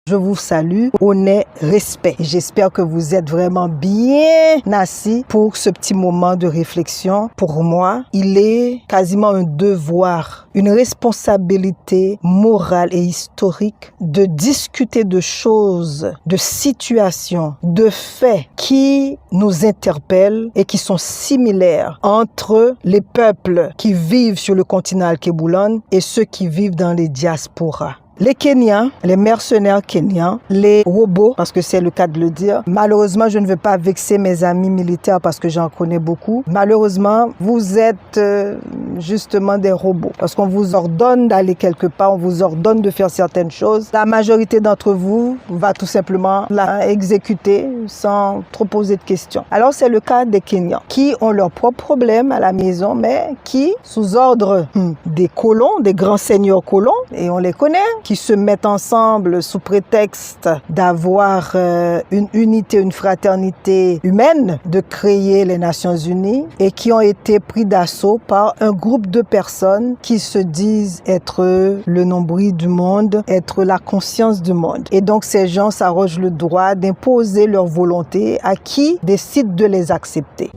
Je vous salue, honneur, respect. J'espère que vous êtes vraiment bien assis pour ce petit moment de réflexion. Pour moi, il est quasiment un devoir, une responsabilité morale et historique de discuter de choses, de situations, de faits qui nous interpellent et qui sont similaires entre les peuples qui vivent sur le continent Alkebulan et ceux qui vivent dans les diasporas. Les Kenyans, les mercenaires kenyans, les robots, parce que c'est le cas de le dire. Malheureusement, je ne veux pas vexer mes amis militaires parce que j'en connais beaucoup. Malheureusement, vous êtes justement des robots. Parce qu'on vous ordonne d'aller quelque part, on vous ordonne de faire certaines choses. La majorité d'entre vous va tout simplement la exécuter sans trop poser de questions. Alors, c'est le cas des Kenyans qui ont leurs propres problèmes à la maison, mais qui, sous ordre des colons, des grands seigneurs colons, et on les connaît, qui se mettent ensemble sous prétexte d'avoir une unité, une fraternité humaine, de créer les Nations Unies et qui ont été pris d'assaut par un groupe de personnes qui se disent être le nombril du monde, être la conscience du monde. Et donc ces gens s'arrogent le droit d'imposer leur volonté à qui décide de les accepter.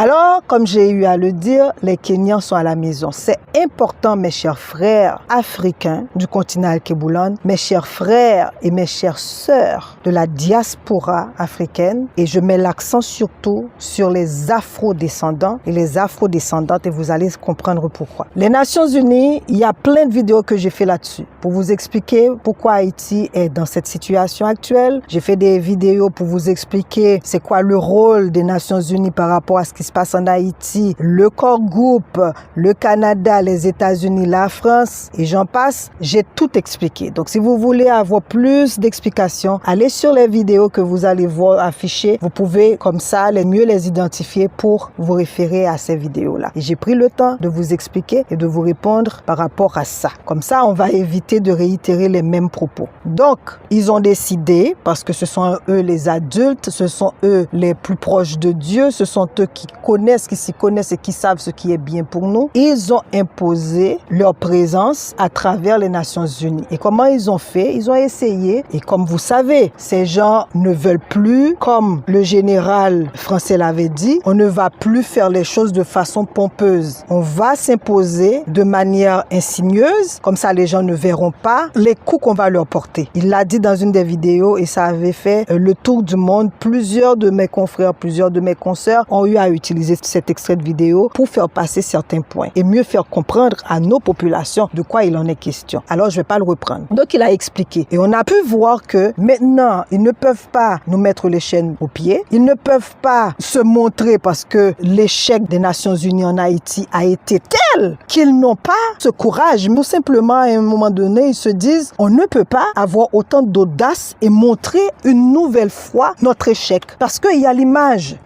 Alors, comme j'ai eu à le dire, les Kenyans sont à la maison. C'est important, mes chers frères africains du continent Alkebulan, mes chers frères et mes chères sœurs de la diaspora africaine, et je mets l'accent surtout sur les afro-descendants et les afro-descendantes, et vous allez comprendre pourquoi. Les Nations Unies, il y a plein de vidéos que j'ai fait là-dessus pour vous expliquer pourquoi Haïti est dans cette situation actuelle. J'ai fait des vidéos pour vous expliquer c'est quoi le rôle des Nations Unies par rapport à ce qui se passe en Haïti, le corps groupe, le Canada, les États-Unis, la France, et j'en passe. J'ai tout expliqué. Donc, si vous voulez avoir plus d'explications, allez sur les vidéos que vous allez voir affichées. Vous pouvez, comme ça, mieux les identifier pour vous référer à ces vidéos-là. Et j'ai pris le temps de vous expliquer et de vous répondre par rapport à ça. Comme ça, on va éviter de réitérer les mêmes propos. Donc, ils ont décidé, parce que ce sont eux les adultes, ce sont eux les plus proches de Dieu, ce sont eux qui connaissent, qui s'y connaissent et qui savent ce qui est bien pour nous. Ils ont imposé leur présence à travers les Nations Unies. Et comment ils ont fait? Ils ont essayé. Et comme vous savez, ces gens ne veulent plus, comme le général français l'avait dit, on ne va plus faire les choses de façon pompeuse. On va s'imposer de manière insigneuse. Comme ça, les gens ne verront pas les coups qu'on va leur porter. Il l'a dit dans une des vidéos et ça avait fait le tour du monde. Plusieurs de mes confrères, plusieurs de mes consoeurs ont eu à utiliser cet extrait de vidéo pour faire passer certains points et mieux faire comprendre à nos populations de quoi il en est question. Alors, je ne vais pas le reprendre. Donc, il a expliqué. Et on a pu voir que maintenant, ils ne peuvent pas nous mettre les chaînes aux pieds. Ils ne peuvent pas se montrer parce que l'échec des Nations Unies en Haïti a été tel qu'ils n'ont pas ce courage. Tout simplement, à un moment donné, ils se disent, on ne peut pas avoir autant d'audace et montrer une nouvelle fois notre échec. Parce qu'il y a l'image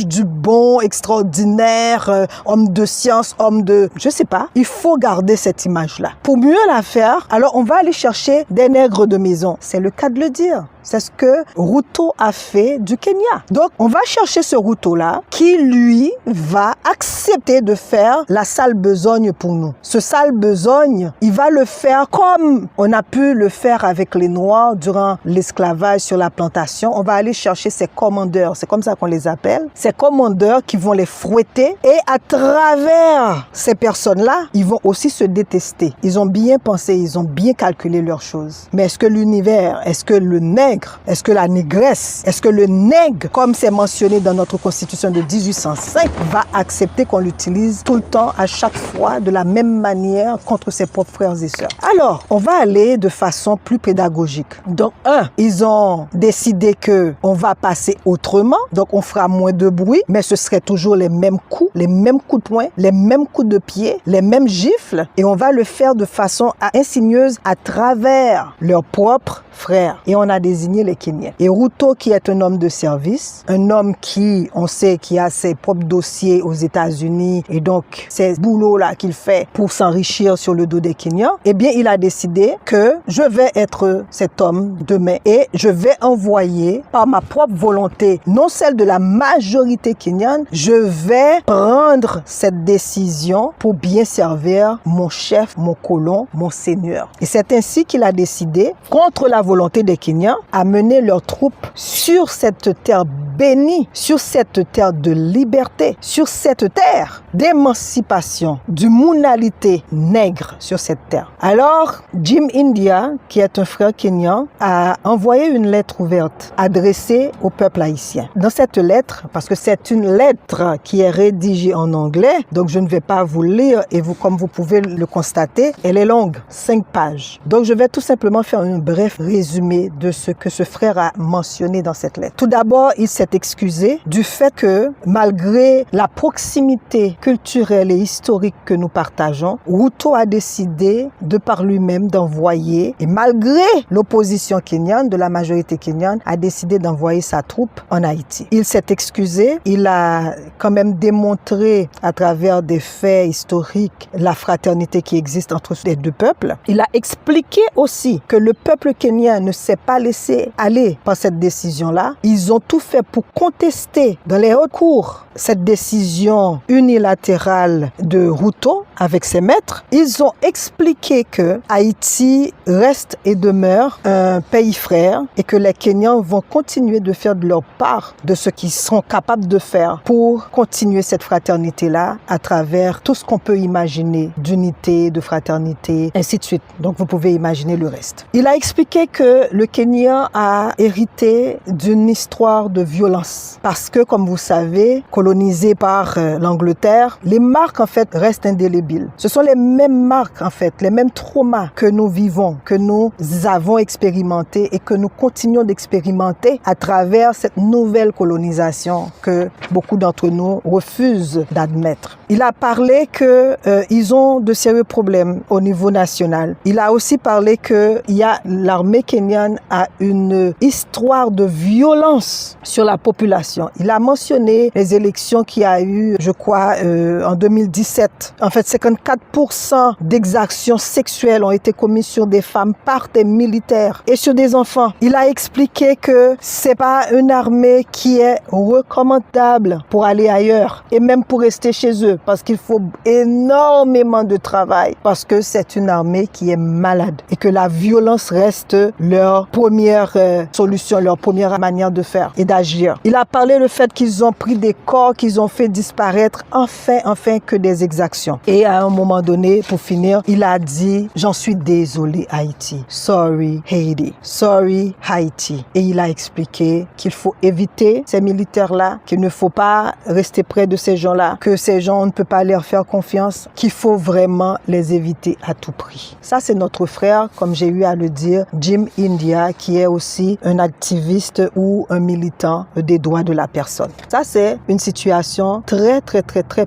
du bon, extraordinaire, homme de science, homme de... Je sais pas. Il faut garder cette image-là. Pour mieux la faire, alors on va aller chercher des nègres de maison. C'est le cas de le dire. C'est ce que Ruto a fait du Kenya. Donc, on va chercher ce Ruto-là qui, lui, va accepter de faire la sale besogne pour nous. Ce sale besogne, il va le faire comme on a pu le faire avec les Noirs durant l'esclavage sur la plantation. On va aller chercher ces commandeurs, c'est comme ça qu'on les appelle, ces commandeurs qui vont les fouetter et à travers ces personnes-là, ils vont aussi se détester. Ils ont bien pensé, ils ont bien calculé leurs choses. Mais est-ce que l'univers, est-ce que le nègre, est-ce que la négresse, est-ce que le nègre, comme c'est mentionné dans notre constitution de 1805, va accepter qu'on l'utilise tout le temps, à chaque fois, de la même manière contre ses propres frères et sœurs? Alors, on va aller de façon plus pédagogique. Donc, ils ont décidé que on va passer autrement, donc on fera moins de bruit, mais ce serait toujours les mêmes coups de poing, les mêmes coups de pied, les mêmes gifles, et on va le faire de façon insigneuse à travers leurs propres frères. Et on a des désigner les Kenyans. Et Ruto, qui est un homme de service, un homme qui, on sait, qui a ses propres dossiers aux États-Unis et donc ces boulots-là qu'il fait pour s'enrichir sur le dos des Kenyans, eh bien, il a décidé que je vais être cet homme demain et je vais envoyer par ma propre volonté, non celle de la majorité kenyane, je vais prendre cette décision pour bien servir mon chef, mon colon, mon seigneur. Et c'est ainsi qu'il a décidé, contre la volonté des Kenyans, à mener leurs troupes sur cette terre bénie, sur cette terre de liberté, sur cette terre d'émancipation, d'humanité nègre sur cette terre. Alors, Jim India, qui est un frère kenyan, a envoyé une lettre ouverte adressée au peuple haïtien. Dans cette lettre, parce que c'est une lettre qui est rédigée en anglais, donc je ne vais pas vous lire et vous, comme vous pouvez le constater, elle est longue, 5 pages. Donc je vais tout simplement faire un bref résumé de ce que ce frère a mentionné dans cette lettre. Tout d'abord, il s'est excusé du fait que malgré la proximité culturelle et historique que nous partageons, Ruto a décidé de par lui-même d'envoyer, et malgré l'opposition kenyane, de la majorité kenyane, a décidé d'envoyer sa troupe en Haïti. Il s'est excusé, il a quand même démontré à travers des faits historiques la fraternité qui existe entre les deux peuples. Il a expliqué aussi que le peuple kenyan ne s'est pas laissé aller par cette décision-là. Ils ont tout fait pour contester dans les hautes cours cette décision unilatérale de Ruto avec ses maîtres. Ils ont expliqué que Haïti reste et demeure un pays frère et que les Kenyans vont continuer de faire de leur part de ce qu'ils sont capables de faire pour continuer cette fraternité-là à travers tout ce qu'on peut imaginer d'unité, de fraternité, ainsi de suite. Donc vous pouvez imaginer le reste. Il a expliqué que le Kenya a hérité d'une histoire de violence parce que, comme vous savez, colonisé par l'Angleterre, les marques en fait restent indélébiles. Ce sont les mêmes marques en fait, les mêmes traumas que nous vivons, que nous avons expérimenté et que nous continuons d'expérimenter à travers cette nouvelle colonisation que beaucoup d'entre nous refusent d'admettre. Il a parlé que ils ont de sérieux problèmes au niveau national. Il a aussi parlé que l'armée kenyane a une histoire de violence sur la population. Il a mentionné les élections qu'il y a eu, je crois, en 2017. En fait, 54% d'exactions sexuelles ont été commises sur des femmes par des militaires et sur des enfants. Il a expliqué que c'est pas une armée qui est recommandable pour aller ailleurs et même pour rester chez eux parce qu'il faut énormément de travail parce que c'est une armée qui est malade et que la violence reste leur première solution, leur première manière de faire et d'agir. Il a parlé le fait qu'ils ont pris des corps qu'ils ont fait disparaître enfin que des exactions. Et à un moment donné, pour finir, il a dit « J'en suis désolé Haïti. Sorry Haiti. Sorry Haïti. » Et il a expliqué qu'il faut éviter ces militaires-là, qu'il ne faut pas rester près de ces gens-là, que ces gens, on ne peut pas leur faire confiance, qu'il faut vraiment les éviter à tout prix. Ça, c'est notre frère, comme j'ai eu à le dire, Jim India, qui est aussi un activiste ou un militant des droits de la personne. Ça, c'est une situation très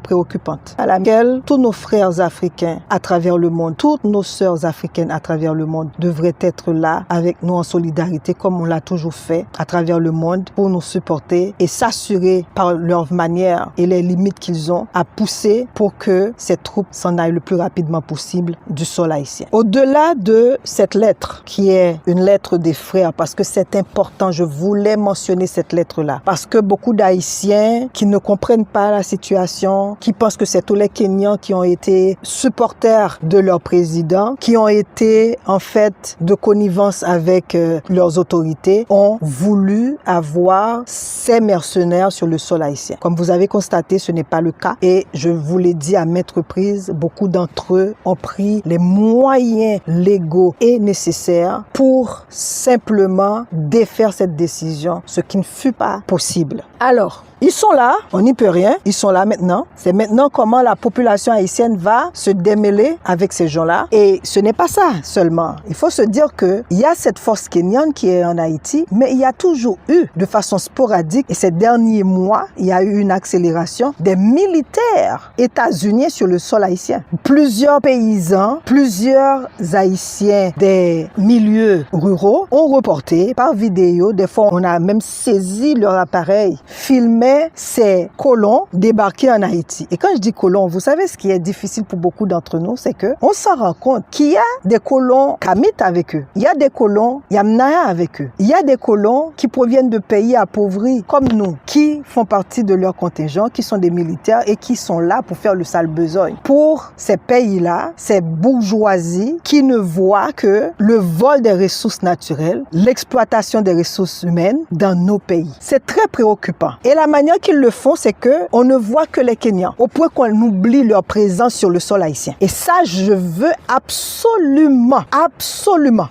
préoccupante à laquelle tous nos frères africains à travers le monde, toutes nos sœurs africaines à travers le monde devraient être là avec nous en solidarité comme on l'a toujours fait à travers le monde pour nous supporter et s'assurer par leur manière et les limites qu'ils ont à pousser pour que ces troupes s'en aillent le plus rapidement possible du sol haïtien. Au-delà de cette lettre qui est une lettre des frères parce que c'est important, je voulais mentionner cette lettre-là parce que beaucoup d'Haïtiens qui ne comprennent pas la situation, qui pensent que c'est tous les Kenyans qui ont été supporters de leur président, qui ont été en fait de connivence avec leurs autorités, ont voulu avoir ces mercenaires sur le sol haïtien. Comme vous avez constaté, ce n'est pas le cas et je vous l'ai dit à maintes reprises, beaucoup d'entre eux ont pris les moyens légaux et nécessaires pour simplement défaire cette décision, ce qui ne fut pas possible. Alors, Ils sont là, on n'y peut rien, ils sont là maintenant. C'est maintenant comment la population haïtienne va se démêler avec ces gens-là. Et ce n'est pas ça seulement. Il faut se dire qu'il y a cette force kenyane qui est en Haïti, mais il y a toujours eu, de façon sporadique, et ces derniers mois, il y a eu une accélération des militaires états-uniens sur le sol haïtien. Plusieurs paysans, plusieurs Haïtiens des milieux ruraux ont reporté par vidéo, des fois on a même saisi leur appareil, filmait ces colons débarqués en Haïti. Et quand je dis colons, vous savez ce qui est difficile pour beaucoup d'entre nous, c'est que on s'en rend compte qu'il y a des colons kamites avec eux, il y a des colons yamnaya avec eux, il y a des colons qui proviennent de pays appauvris comme nous, qui font partie de leur contingent, qui sont des militaires et qui sont là pour faire le sale besogne. Pour ces pays-là, ces bourgeoisies qui ne voient que le vol des ressources naturelles, l'exploitation des ressources humaines dans nos pays. C'est très préoccupant. Et la manière qu'ils le font, c'est que on ne voit que les Kenyans, au point qu'on oublie leur présence sur le sol haïtien. Et ça, je veux absolument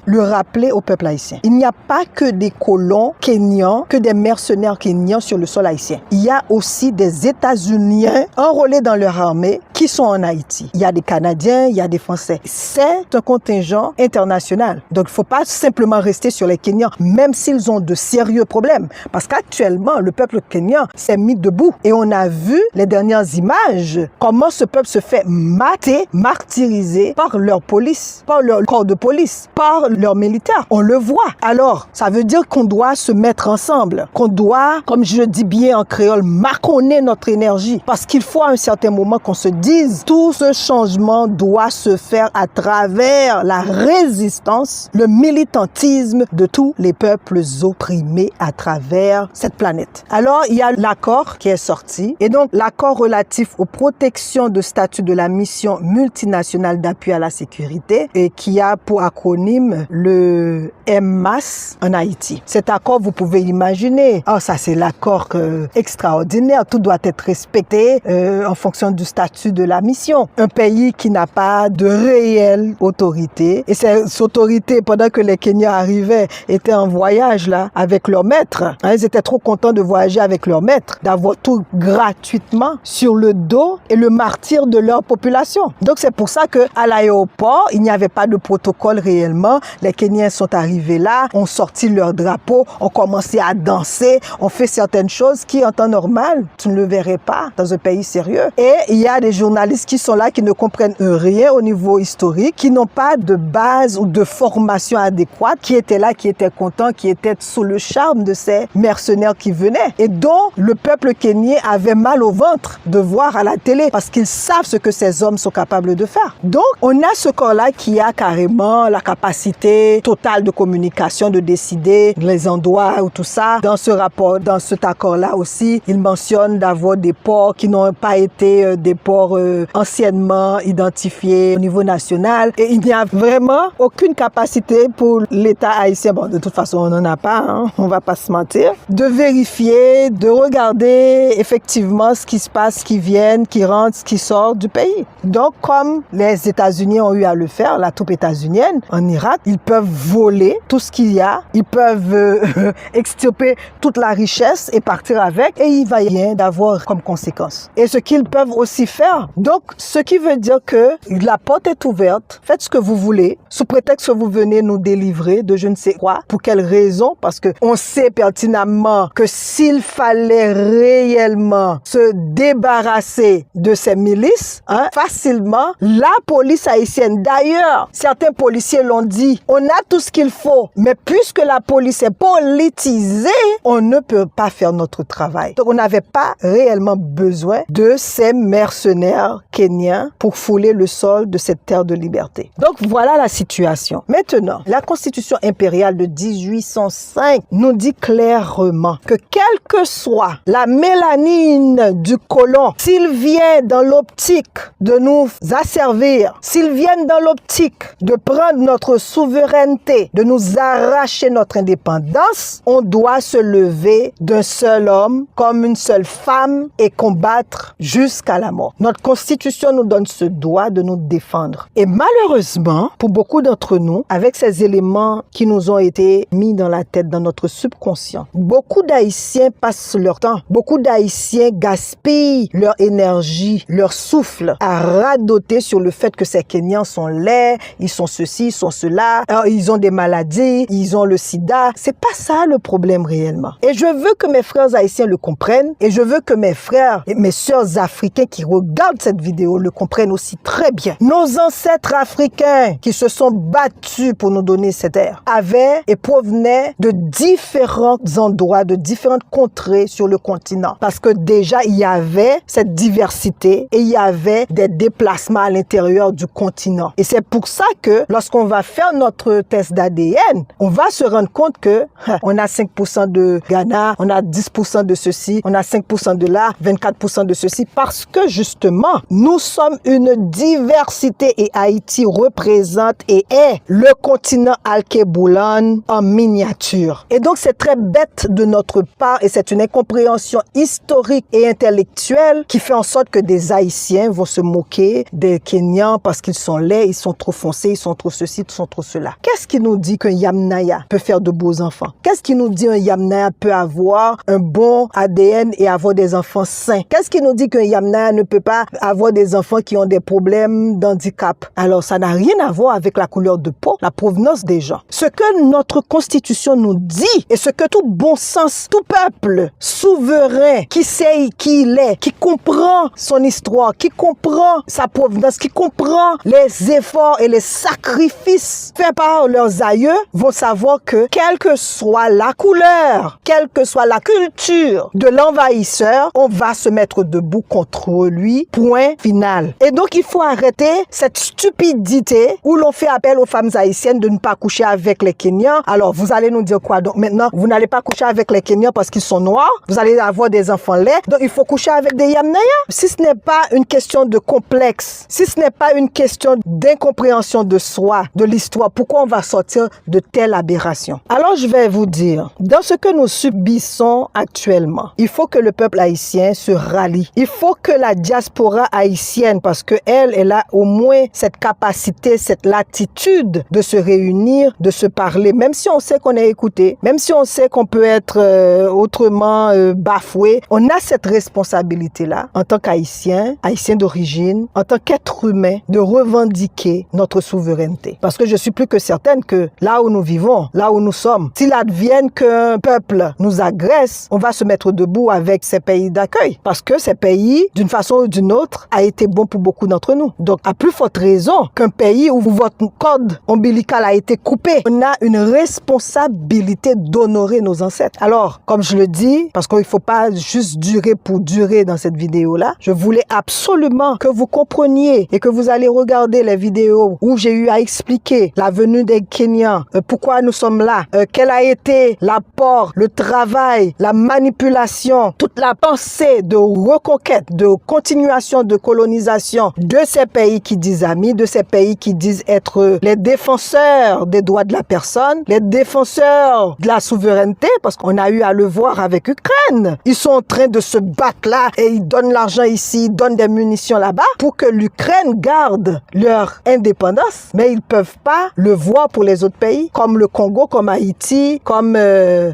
le rappeler au peuple haïtien. Il n'y a pas que des colons kenyans, que des mercenaires kenyans sur le sol haïtien. Il y a aussi des États-Uniens enrôlés dans leur armée qui sont en Haïti. Il y a des Canadiens, il y a des Français. C'est un contingent international. Donc, il ne faut pas simplement rester sur les Kenyans, même s'ils ont de sérieux problèmes. Parce qu'actuellement, le peuple kenyan s'est mis debout. Et on a vu les dernières images, comment ce peuple se fait mater, martyriser par leur police, par leur corps de police, par leurs militaires. On le voit. Alors, ça veut dire qu'on doit se mettre ensemble, qu'on doit, comme je dis bien en créole, maconner notre énergie. Parce qu'il faut à un certain moment qu'on se dise, tout ce changement doit se faire à travers la résistance, le militantisme de tous les peuples opprimés à travers cette planète. Alors, il y a l'accord qui est sorti. Et donc, l'accord relatif aux protections de statut de la mission multinationale d'appui à la sécurité et qui a pour acronyme le MMAS en Haïti. Cet accord, vous pouvez imaginer, ça c'est l'accord extraordinaire, tout doit être respecté en fonction du statut de la mission. Un pays qui n'a pas de réelle autorité, et cette autorité, pendant que les Kenyans arrivaient, étaient en voyage là avec leur maître. Ils étaient trop contents de voyager avec leur maître, d'avoir tout gratuitement sur le dos et le martyre de leur population. Donc c'est pour ça que à l'aéroport, il n'y avait pas de protocole réellement. Les Kenyans sont arrivés là, ont sorti leur drapeau, ont commencé à danser, ont fait certaines choses qui, en temps normal, tu ne le verrais pas dans un pays sérieux. Et il y a des journalistes qui sont là, qui ne comprennent rien au niveau historique, qui n'ont pas de base ou de formation adéquate, qui étaient là, qui étaient contents, qui étaient sous le charme de ces mercenaires qui venaient et dont le peuple kenyan avait mal au ventre de voir à la télé parce qu'ils savent ce que ces hommes sont capables de faire. Donc, on a ce corps-là qui a carrément la capacité totale de communication, de décider les endroits ou tout ça. Dans ce rapport, dans cet accord-là aussi, il mentionne d'avoir des ports qui n'ont pas été des ports anciennement identifiés au niveau national. Et il n'y a vraiment aucune capacité pour l'État haïtien, bon, de toute façon, on n'en a pas, hein, on va pas se mentir, de vérifier, de regarder effectivement ce qui se passe, qui viennent, qui rentrent, qui sortent du pays. Donc, comme les États-Unis ont eu à le faire, la troupe états-unienne en Irak, ils peuvent voler tout ce qu'il y a, ils peuvent extirper toute la richesse et partir avec, et il va y rien d'avoir comme conséquence. Et ce qu'ils peuvent aussi faire. Donc, ce qui veut dire que la porte est ouverte, faites ce que vous voulez, sous prétexte que vous venez nous délivrer de je ne sais quoi, pour quelle raison, parce que on sait pertinemment que s'il fallait réellement se débarrasser de ces milices, facilement, la police haïtienne, d'ailleurs, certains policiers l'ont dit, on a tout ce qu'il faut, mais puisque la police est politisée, on ne peut pas faire notre travail. Donc, on n'avait pas réellement besoin de ces mercenaires kenyans pour fouler le sol de cette terre de liberté. Donc, voilà la situation. Maintenant, la Constitution impériale de 1805 nous dit clairement que quelle que soit la mélanine du colon, s'il vient dans l'optique de nous asservir, s'il vient dans l'optique de prendre notre souveraineté, de nous arracher notre indépendance, on doit se lever d'un seul homme comme une seule femme et combattre jusqu'à la mort. Notre Notre constitution nous donne ce droit de nous défendre. Et malheureusement, pour beaucoup d'entre nous, avec ces éléments qui nous ont été mis dans la tête, dans notre subconscient, beaucoup d'Haïtiens passent leur temps, beaucoup d'Haïtiens gaspillent leur énergie, leur souffle à radoter sur le fait que ces Kenyans sont laids, ils sont ceci, ils sont cela, ils ont des maladies, ils ont le sida. C'est pas ça le problème réellement. Et je veux que mes frères haïtiens le comprennent et je veux que mes frères et mes sœurs africains qui regardent cette vidéo le comprennent aussi très bien. Nos ancêtres africains qui se sont battus pour nous donner cette terre avaient et provenaient de différents endroits, de différentes contrées sur le continent. Parce que déjà, il y avait cette diversité et il y avait des déplacements à l'intérieur du continent. Et c'est pour ça que lorsqu'on va faire notre test d'ADN, on va se rendre compte que on a 5% de Ghana, on a 10% de ceci, on a 5% de là, 24% de ceci, parce que justement, nous sommes une diversité et Haïti représente et est le continent Alkebulan en miniature. Et donc, c'est très bête de notre part et c'est une incompréhension historique et intellectuelle qui fait en sorte que des Haïtiens vont se moquer des Kenyans parce qu'ils sont laids, ils sont trop foncés, ils sont trop ceci, ils sont trop cela. Qu'est-ce qui nous dit qu'un Yamnaya peut faire de beaux enfants? Qu'est-ce qui nous dit qu'un Yamnaya peut avoir un bon ADN et avoir des enfants sains? Qu'est-ce qui nous dit qu'un Yamnaya ne peut pas avoir des enfants qui ont des problèmes d'handicap? Alors, ça n'a rien à voir avec la couleur de peau, la provenance des gens. Ce que notre constitution nous dit et ce que tout bon sens, tout peuple souverain qui sait qui il est, qui comprend son histoire, qui comprend sa provenance, qui comprend les efforts et les sacrifices faits par leurs aïeux, vont savoir que quelle que soit la couleur, quelle que soit la culture de l'envahisseur, on va se mettre debout contre lui, point final. Et donc, il faut arrêter cette stupidité où l'on fait appel aux femmes haïtiennes de ne pas coucher avec les Kenyans. Alors, vous allez nous dire quoi? Donc, maintenant, vous n'allez pas coucher avec les Kenyans parce qu'ils sont noirs. Vous allez avoir des enfants laids. Donc, il faut coucher avec des Yamnaya. Si ce n'est pas une question de complexe, si ce n'est pas une question d'incompréhension de soi, de l'histoire, pourquoi on va sortir de telles aberrations? Alors, je vais vous dire, dans ce que nous subissons actuellement, il faut que le peuple haïtien se rallie. Il faut que la diaspora haïtienne, parce que elle a au moins cette capacité, cette latitude de se réunir, de se parler, même si on sait qu'on est écouté, même si on sait qu'on peut être autrement bafoué, on a cette responsabilité-là, en tant qu'Haïtien, Haïtien d'origine, en tant qu'être humain, de revendiquer notre souveraineté. Parce que je suis plus que certaine que là où nous vivons, là où nous sommes, s'il advienne qu'un peuple nous agresse, on va se mettre debout avec ces pays d'accueil. Parce que ces pays, d'une façon ou d'une autre, a été bon pour beaucoup d'entre nous. Donc, à plus forte raison qu'un pays où votre corde ombilical a été coupé, on a une responsabilité d'honorer nos ancêtres. Alors, comme je le dis, parce qu'il ne faut pas juste durer pour durer dans cette vidéo-là, je voulais absolument que vous compreniez et que vous allez regarder les vidéos où j'ai eu à expliquer la venue des Kenyans, pourquoi nous sommes là, quel a été l'apport, le travail, la manipulation, toute la pensée de reconquête, de continuation de colonisation de ces pays qui disent amis, de ces pays qui disent être les défenseurs des droits de la personne, les défenseurs de la souveraineté, parce qu'on a eu à le voir avec Ukraine. Ils sont en train de se battre là et ils donnent l'argent ici, ils donnent des munitions là-bas pour que l'Ukraine garde leur indépendance, mais ils peuvent pas le voir pour les autres pays, comme le Congo, comme Haïti, comme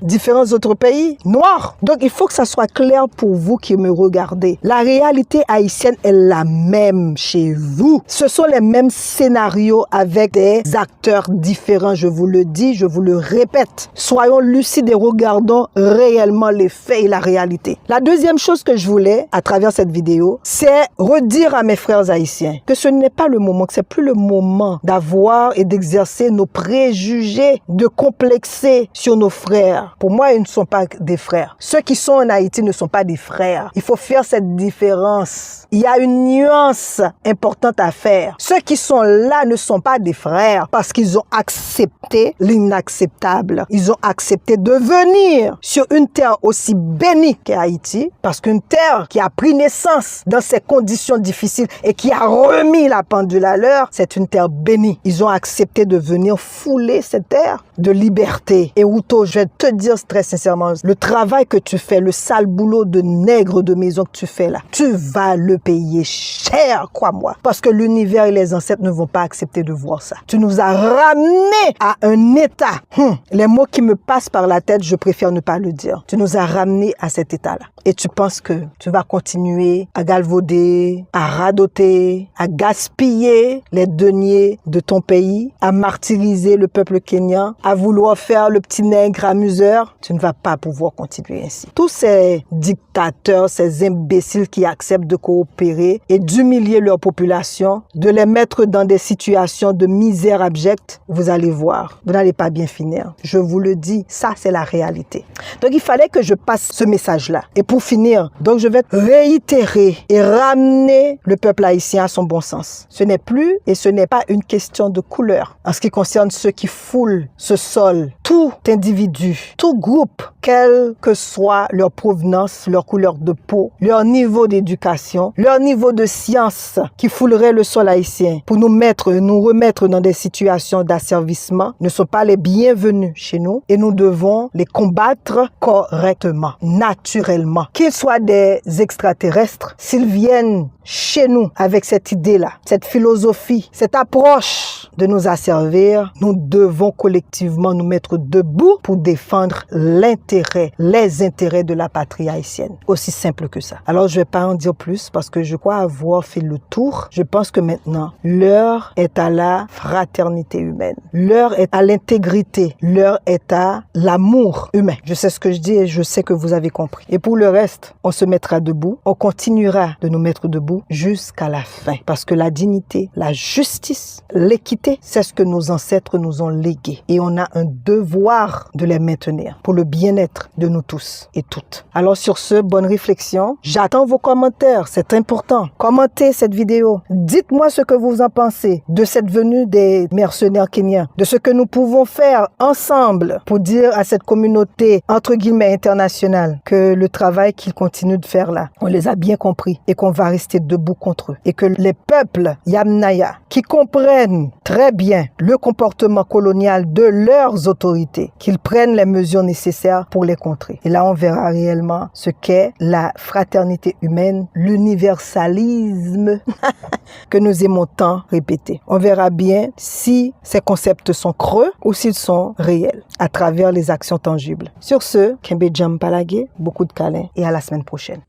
différents autres pays noirs. Donc, il faut que ça soit clair pour vous qui me regardez. La réalité haïtienne est la même chez vous. Ce sont les mêmes scénarios avec des acteurs différents. Je vous le dis, je vous le répète. Soyons lucides et regardons réellement les faits et la réalité. La deuxième chose que je voulais, à travers cette vidéo, c'est redire à mes frères haïtiens que ce n'est pas le moment, que c'est plus le moment d'avoir et d'exercer nos préjugés, de complexer sur nos frères. Pour moi, ils ne sont pas des frères. Ceux qui sont en Haïti ne sont pas des frères. Il faut faire cette différence. Il y a une nuance importante à faire. Ceux qui sont là ne sont pas des frères parce qu'ils ont accepté l'inacceptable. Ils ont accepté de venir sur une terre aussi bénie qu'Haïti, parce qu'une terre qui a pris naissance dans ces conditions difficiles et qui a remis la pendule à l'heure, c'est une terre bénie. Ils ont accepté de venir fouler cette terre de liberté. Et Ruto, je vais te dire très sincèrement, le travail que tu fais, le sale boulot de nègre de maison que tu fais là, tu vas le payer cher, crois-moi. Parce que l'univers et les ancêtres ne vont pas accepter de voir ça. Tu nous as ramenés à un état. Les mots qui me passent par la tête, je préfère ne pas le dire. Tu nous as ramenés à cet état-là. Et tu penses que tu vas continuer à galvauder, à radoter, à gaspiller les deniers de ton pays, à martyriser le peuple kényan, à vouloir faire le petit nègre amuseur. Tu ne vas pas pouvoir continuer ainsi. Tous ces dictateurs, ces imbéciles qui acceptent de coopérer et d'humilier leur population, de les mettre dans des situations de misère abjecte, vous allez voir, vous n'allez pas bien finir. Je vous le dis, ça c'est la réalité. Donc il fallait que je passe ce message-là. Et pour finir, donc je vais réitérer et ramener le peuple haïtien à son bon sens. Ce n'est plus et ce n'est pas une question de couleur. En ce qui concerne ceux qui foulent ce sol, tout individu, tout groupe, quelle que soit leur provenance, leur couleur de peau, leur niveau d'éducation, leur niveau de science, qui foulerait le sol haïtien pour nous remettre dans des situations d'asservissement, ne sont pas les bienvenus chez nous et nous devons les combattre correctement, naturellement. Qu'ils soient des extraterrestres, s'ils viennent chez nous avec cette idée-là, cette philosophie, cette approche de nous asservir, nous devons collectivement nous mettre debout pour défendre les intérêts de la patrie haïtienne. Aussi simple que ça. Alors je vais pas en dire plus parce que je crois avoir fait le tour. Je pense que maintenant, l'heure est à la fraternité humaine. L'heure est à l'intégrité. L'heure est à l'amour humain. Je sais ce que je dis et je sais que vous avez compris. Et pour le reste, on se mettra debout. On continuera de nous mettre debout jusqu'à la fin. Parce que la dignité, la justice, l'équité, c'est ce que nos ancêtres nous ont légué. Et on a un devoir de les maintenir pour le bien-être de nous tous et toutes. Alors sur ce, bonne réflexion. J'attends vos commentaires, c'est important. Commentez cette vidéo. Dites-moi ce que vous en pensez de cette venue des mercenaires kenyans, de ce que nous pouvons faire ensemble pour dire à cette communauté, entre guillemets, internationale, que le travail qu'ils continuent de faire là, on les a bien compris et qu'on va rester debout contre eux. Et que les peuples Yamnaya, qui comprennent très bien le comportement colonial de leurs autorités, qu'ils prennent les mesures nécessaires pour les contrer. Et là, on verra réellement ce qu'est la fraternité humaine, l'universalisme que nous aimons tant répéter. On verra bien si ces concepts sont creux ou s'ils sont réels à travers les actions tangibles. Sur ce, Kembe Jam Palagé, beaucoup de câlins et à la semaine prochaine.